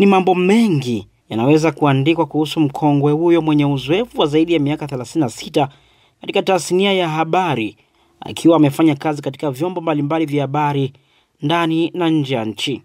Ni mambo mengi yanaweza kuandikwa kuhusu mkongwe huyo mwenye uzoefu wa zaidi ya miaka 36 katika tasnia ya habari, akiwa amefanya kazi katika vyombo mbalimbali vya habari ndani na nje ya nchi.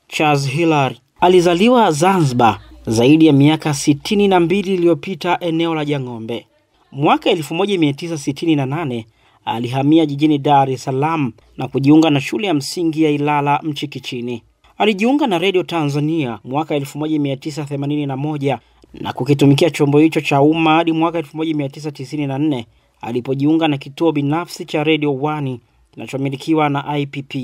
Charles Hilary alizaliwa Zanzibar zaidi ya miaka 62 iliyopita eneo la Jang'ombe. Mwaka 1968 alihamia jijini Dar es Salaam na kujiunga na shule ya msingi ya Ilala Mchikichini. Alijiunga na Radio Tanzania mwaka 1981 na kukitumikia chombo hicho cha umma hadi mwaka 1994 alipojiunga na kituo binafsi cha Radio 1 kinachomilikiwa na IPP.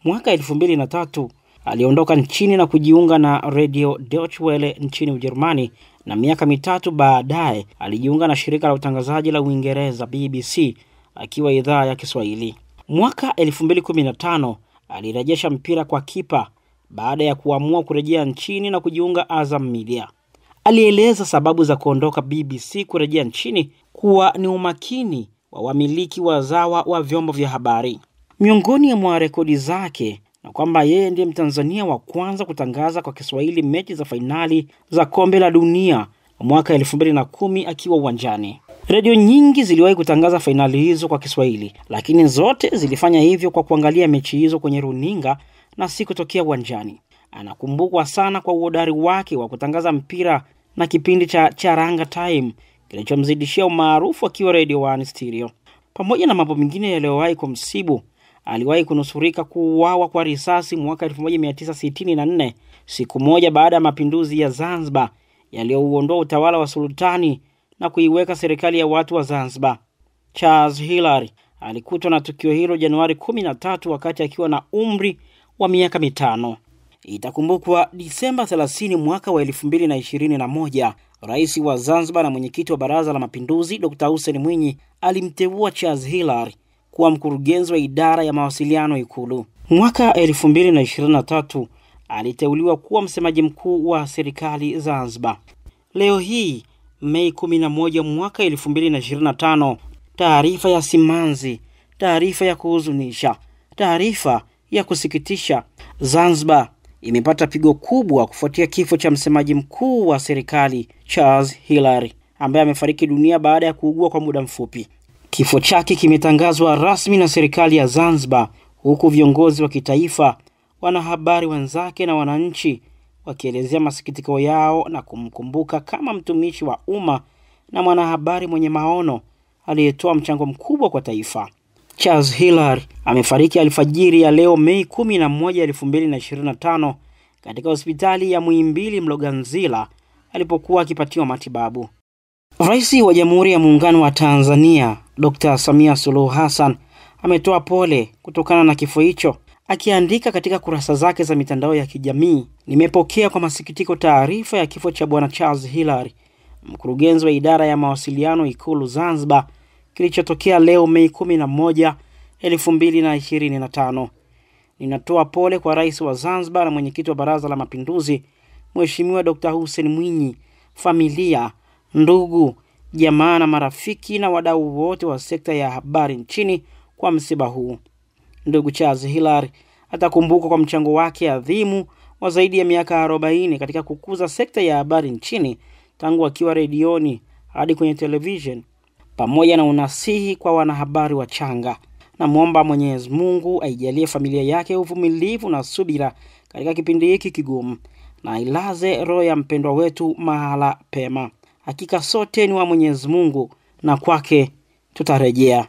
Mwaka 2003 aliondoka nchini na kujiunga na Radio Deutsche Welle nchini Ujerumani, na miaka mitatu baadaye alijiunga na shirika la utangazaji la Uingereza BBC akiwa idhaa ya Kiswahili. Mwaka 2015 alirejesha mpira kwa kipa baada ya kuamua kurejea nchini na kujiunga Azam Media. Alieleza sababu za kuondoka BBC kurejea nchini kuwa ni umakini wa wamiliki wazawa wa vyombo vya habari. Miongoni mwa rekodi zake na kwamba yeye ndiye Mtanzania wa kwanza kutangaza kwa Kiswahili mechi za fainali za Kombe la Dunia mwaka 2010 akiwa uwanjani. Radio nyingi ziliwahi kutangaza fainali hizo kwa Kiswahili, lakini zote zilifanya hivyo kwa kuangalia mechi hizo kwenye runinga na si kutokea uwanjani. Anakumbukwa sana kwa uhodari wake wa kutangaza mpira na kipindi cha Charanga Time kilichomzidishia umaarufu akiwa Radio 1 Stereo. Pamoja na mambo mengine yaliyowahi kumsibu, aliwahi kunusurika kuuawa kwa risasi mwaka 1964, siku moja baada ya mapinduzi ya Zanzibar yaliyouondoa utawala wa sultani na kuiweka serikali ya watu wa Zanzibar. Charles Hilary alikutwa na tukio hilo Januari 13 wakati akiwa na umri wa miaka 5. Itakumbukwa Disemba 30 mwaka wa 2021, Rais wa Zanzibar na mwenyekiti wa Baraza la Mapinduzi Dr. Hussein Mwinyi alimteua Charles Hilary kuwa mkurugenzi wa idara ya mawasiliano Ikulu. Mwaka 2023 aliteuliwa kuwa msemaji mkuu wa serikali Zanzibar. Leo hii Mei 11 mwaka 2025, taarifa ya simanzi, taarifa ya kuhuzunisha, taarifa ya kusikitisha. Zanzibar imepata pigo kubwa kufuatia kifo cha msemaji mkuu wa serikali Charles Hilary ambaye amefariki dunia baada ya kuugua kwa muda mfupi. Kifo chake kimetangazwa rasmi na serikali ya Zanzibar, huku viongozi wa kitaifa, wanahabari wenzake na wananchi wakielezea masikitiko yao na kumkumbuka kama mtumishi wa umma na mwanahabari mwenye maono aliyetoa mchango mkubwa kwa taifa. Charles Hilary amefariki alfajiri ya leo Mei 11, 2025 katika hospitali ya Muhimbili Mloganzila alipokuwa akipatiwa matibabu. Rais wa Jamhuri ya Muungano wa Tanzania Dr. Samia Suluhu Hassan ametoa pole kutokana na kifo hicho, akiandika katika kurasa zake za mitandao ya kijamii: "Nimepokea kwa masikitiko taarifa ya kifo cha Bwana Charles Hilary, mkurugenzi wa idara ya mawasiliano Ikulu Zanzibar, kilichotokea leo Mei 11, 2025. Ninatoa pole kwa Rais wa Zanzibar na mwenyekiti wa Baraza la Mapinduzi Mheshimiwa Dr. Hussein Mwinyi, familia, ndugu, jamaa na marafiki na wadau wote wa sekta ya habari nchini kwa msiba huu." Ndugu Charles Hilary atakumbukwa kwa mchango wake adhimu wa zaidi ya miaka 40 katika kukuza sekta ya habari nchini, tangu akiwa redioni hadi kwenye television, pamoja na unasihi kwa wanahabari wachanga. Na muomba Mwenyezi Mungu aijalie familia yake uvumilivu na subira katika kipindi hiki kigumu, na ailaze roho ya mpendwa wetu mahala pema. Hakika sote ni wa Mwenyezi Mungu na kwake tutarejea.